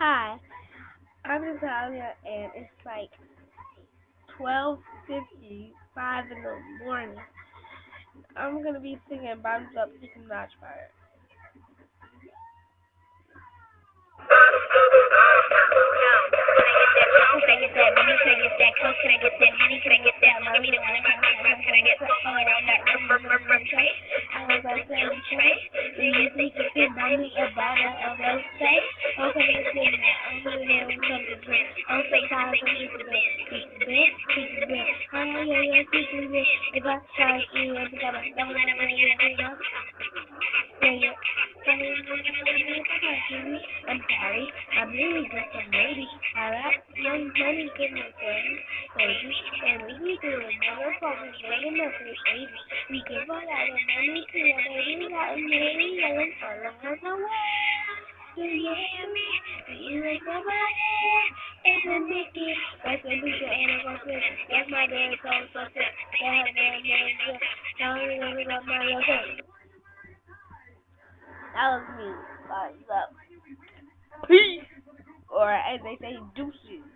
Hi, I'm Natalia, and it's like 12:55 in the morning. I'm gonna be singing "Bottoms Up" Nicki Minaj Fire. Can I get that money? Can I get that coke? Can I get that honey? Can I get that mommy? Can I get all around that tray? I was like, do you think you can buy me a bottle of rosé? Oh, can I get that? I'm gonna get something to drink. Oh, sometimes I keep the bed, keep the bed, keep the bed. Yeah, keep the bed. If I try to eat, I think I'm gonna come out of here. Yeah. I'm sorry, I'm really just a lady. I rap young money in my friends, baby, and we need to remember what we really message, baby. We give all that money to a baby that is maybe yelling all over the world. Do you hear me? Do you like nobody? It's a Mickey. That's a Mickey and a Russell. Yes, my dad told us that. They had a man, now we never got my little. That was me. Bottoms up. Peace. Or as they say, deuces.